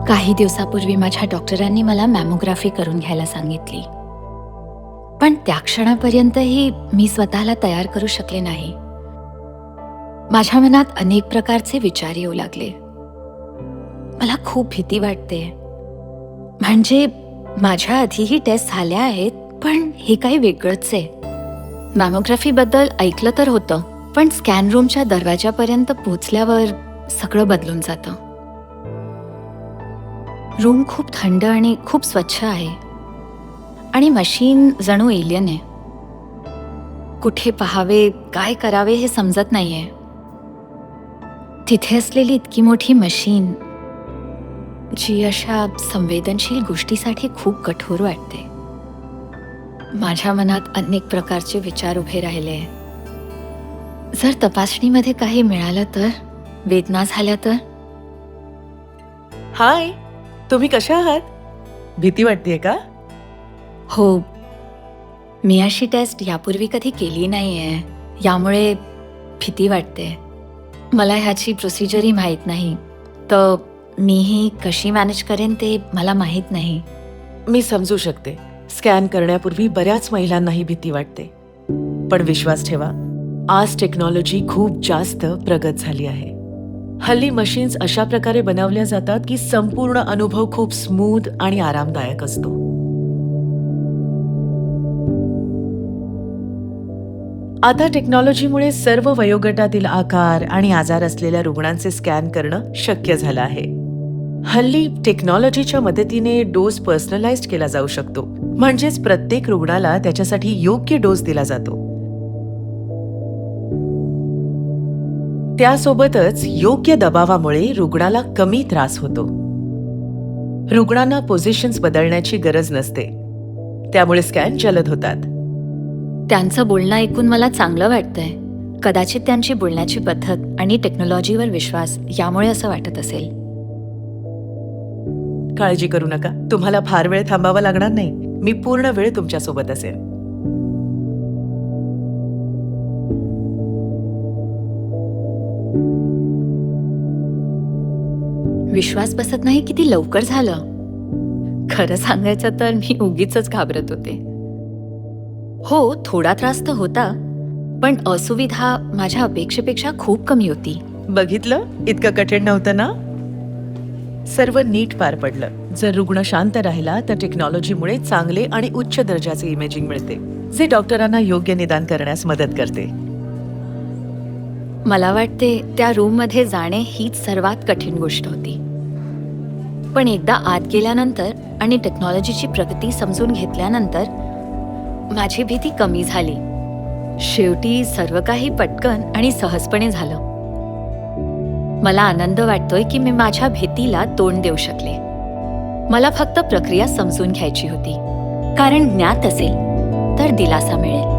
काही दिवसापूर्वी माझ्या डॉक्टरांनी मला मॅमोग्राफी करून घ्यायला सांगितली, पण त्या क्षणापर्यंतही मी स्वतःला तयार करू शकले नाही. माझ्या मनात अनेक प्रकारचे विचार येऊ लागले. मला खूप भीती वाटते. म्हणजे माझ्या आधीही टेस्ट झाल्या आहेत, पण हे काही वेगळंच आहे. मॅमोग्राफीबद्दल ऐकलं तर होतं, पण स्कॅन रूमच्या दरवाजापर्यंत पोहोचल्यावर सगळं बदलून जातं. रूम खूप थंड आणि खूप स्वच्छ आहे आणि मशीन जणू एलियन आहे. कुठे पाहावे, काय करावे हे समजत नाहीये. तिथे असलेली इतकी मोठी मशीन, जी अशा संवेदनशील गोष्टीसाठी खूप कठोर वाटते. माझ्या मनात अनेक प्रकारचे विचार उभे राहिले. जर तपासणीमध्ये काही मिळालं तर, वेदना झाल्या तर? हाय, तुम्ही कशा आहात? भीती वाटतेय का? हो, मी अशी टेस्ट यापूर्वी कधी केली नाहीये, यामुळे भीती वाटते. मला ह्याची प्रोसिजरही माहीत नाही, तर मीही कशी मॅनेज करेन ते मला माहीत नाही. मी समजू शकते. स्कॅन करण्यापूर्वी बऱ्याच महिलांनाही भीती वाटते. पण विश्वास ठेवा, आज टेक्नॉलॉजी खूप जास्त प्रगत झाली आहे. हल्ली मशीन्स अशा प्रकारे बनवल्या जातात की संपूर्ण अनुभव खूप स्मूथ आणि आरामदायक असतो. आता टेक्नॉलॉजीमुळे सर्व वयोगटातील आकार आणि आजार असलेल्या रुग्णांचे स्कॅन करणं शक्य झालं आहे. हल्ली टेक्नॉलॉजीच्या मदतीने डोस पर्सनलाइज्ड केला जाऊ शकतो, म्हणजेच प्रत्येक रुग्णाला त्याच्यासाठी योग्य डोस दिला जातो. त्यासोबतच योग्य दबावामुळे रुग्णाला कमी त्रास होतो. रुग्णांना पोझिशन्स बदलण्याची गरज नसते, त्यामुळे स्कॅन जलद होतात. त्यांचं बोलणं ऐकून मला चांगलं वाटतंय. कदाचित त्यांची बोलण्याची पद्धत आणि टेक्नॉलॉजीवर विश्वास यामुळे असं वाटत असेल. काळजी करू नका, तुम्हाला फार वेळ थांबावा लागणार नाही. मी पूर्ण वेळ तुमच्यासोबत असेल. विश्वास बसत नाही किती लवकर झालं. खरं सांगायचं तर मी उगीचच घाबरत होते. हो, थोडा त्रास तर होता, पण असुविधा माझ्या अपेक्षेपेक्षा खूप कमी होती. बघितलं, इतकं कठीण नव्हतं ना? सर्व नीट पार पडलं. जर रुग्ण शांत राहिला तर टेक्नॉलॉजीमुळे चांगले आणि उच्च दर्जाचे इमेजिंग मिळते, जे डॉक्टरांना योग्य निदान करण्यास मदत करते. मला वाटते त्या रूममध्ये जाणे हीच सर्वात कठीण गोष्ट होती. पण एकदा आत गेल्यानंतर आणि टेक्नॉलॉजीची प्रगती समजून घेतल्यानंतर माझी भीती कमी झाली. शेवटी सर्व काही पटकन आणि सहजपणे झालं. मला आनंद वाटतोय की मी माझ्या भीतीला तोंड देऊ शकले. मला फक्त प्रक्रिया समजून घ्यायची होती, कारण ज्ञात असेल तर दिलासा मिळेल.